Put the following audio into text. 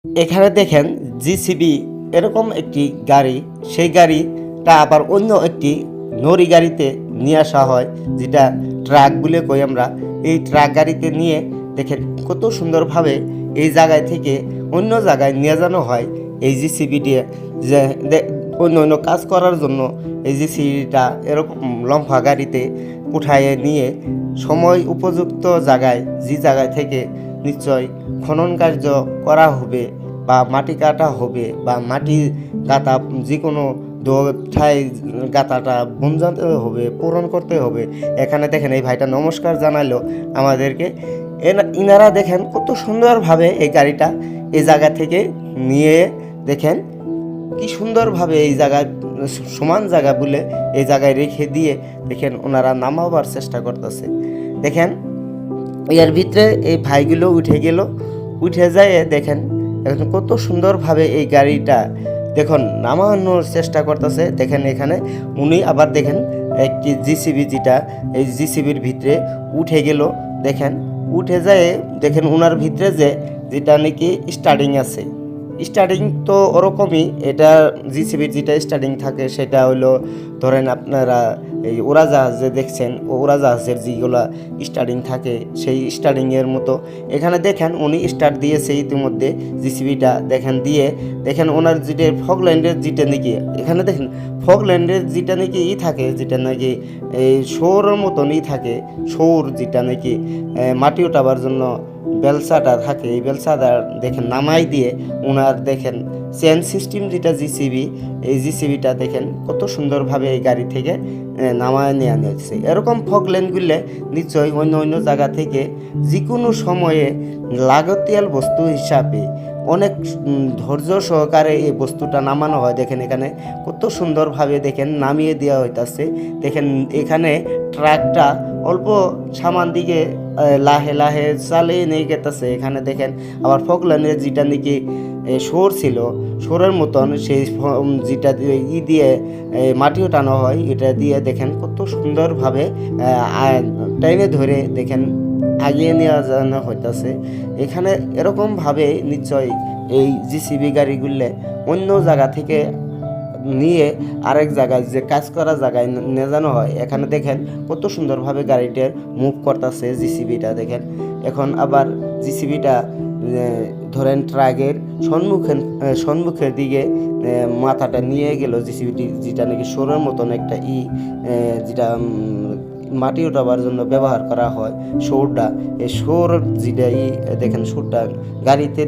এখানে দেখেন জিসিবি এরকম একটি গাড়ি, সেই গাড়িটা আবার অন্য একটি নরি গাড়িতে নিয়ে আসা হয়, যেটা ট্রাক বলে কই আমরা। এই ট্রাক গাড়িতে নিয়ে দেখেন কত সুন্দরভাবে এই জায়গায় থেকে অন্য জায়গায় নিয়ে যাওয়া হয় এই জিসিবি দিয়ে। যে অন্য অন্য কাজ করার জন্য এই জিসিবিটা এরকম লম্ফা গাড়িতে উঠায় নিয়ে সময় উপযুক্ত জায়গায়, যে জায়গায় থেকে নিশ্চয় খনন কার্য করা হবে বা মাটি কাটা হবে বা মাটি গাঁথা, যে কোনো ঠাই গাঁথাটা বঞ্জাতে হবে, পূরণ করতে হবে। এখানে দেখেন এই ভাইটা নমস্কার জানালো আমাদেরকে। ইনারা দেখেন কত সুন্দরভাবে এই গাড়িটা এই জায়গা থেকে নিয়ে দেখেন কি সুন্দরভাবে এই জায়গায় সমান জায়গা বলে এই জায়গায় রেখে দিয়ে দেখেন ওনারা নামাবার চেষ্টা করতেছে। দেখেন এর ভিতরে এই ভাইগুলো উঠে যায়। দেখেন এখন কত সুন্দরভাবে এই গাড়িটা দেখুন নামানোর চেষ্টা করতেছে। দেখেন এখানে উনি আবার দেখেন একটি জিসিবি, যেটা এই জিসিবির ভিতরে উঠে গেল। দেখেন উঠে যায়, দেখেন ওনার ভিতরে যেটা নাকি স্টার্টিং আছে, স্টার্টিং তো ওরকমই। এটা জিসিবির যেটা স্টার্টিং থাকে সেটা হলো ধরেন আপনারা এই উড়াজাহাজে দেখছেন, উড়াজাহাজের যেগুলো স্টার্টিং থাকে সেই স্টার্টিংয়ের মতো। এখানে দেখেন উনি স্টার্ট দিয়েছে ইতিমধ্যে জিসিবিটা। দেখেন ওনার যেটা ফগল্যান্ডের যেটা নাকি, এখানে দেখেন ফগল্যান্ডের যেটা নাকি থাকে, যেটা নাকি এই সৌরের মতনই থাকে, সৌর যেটা নাকি মাটি ওঠাবার জন্য বেলসাটা থাকে, এই বেলসাটা দেখেন নামাই দিয়ে ওনার দেখেন চেন সিস্টেম যেটা জিসিবি, এই জিসিবিটা দেখেন কত সুন্দরভাবে এই গাড়ি থেকে নামায় নিয়ে আনছে। এরকম ফগল্যান্ডগুলো নিশ্চয়ই অন্য অন্য জায়গা থেকে যে কোনো সময়ে লাগতিয়াল বস্তু হিসাবে অনেক ধৈর্য সহকারে এই বস্তুটা নামানো হয়। দেখেন এখানে কত সুন্দরভাবে দেখেন নামিয়ে দেওয়া হইতাছে। দেখেন এখানে ট্রাকটা অল্প সামান দিকে লাহে লাহে চালিয়ে নিয়ে গেতেছে। এখানে দেখেন আবার ফগল্যান্ডের যেটা নাকি সোর ছিল, সোরের মতন সেই যেটা দিয়ে মাটি ওঠানো হয়, এটা দিয়ে দেখেন কত সুন্দরভাবে টাইমে ধরে দেখেন আগিয়ে নেওয়া জানা হইতাছে। এখানে এরকমভাবে নিশ্চয় এই জিসিবি গাড়িগুলো অন্য জায়গা থেকে নিয়ে আরেক জায়গায় যে কাজ করা জায়গায় নিয়ে যাওয়া হয়। এখানে দেখেন কত সুন্দরভাবে গাড়িটা মুভ করতেছে জিসিবিটা। দেখেন এখন আবার জিসিবিটা ধরেন ট্রাকের সম্মুখের দিকে মাথাটা নিয়ে গেল জিসিবিটি, যেটা নাকি সোরের মতন একটা যেটা মাটি ওঠাবার জন্য ব্যবহার করা হয় সৌরটা। এই সৌর যেটা দেখেন সৌরটা গাড়িতে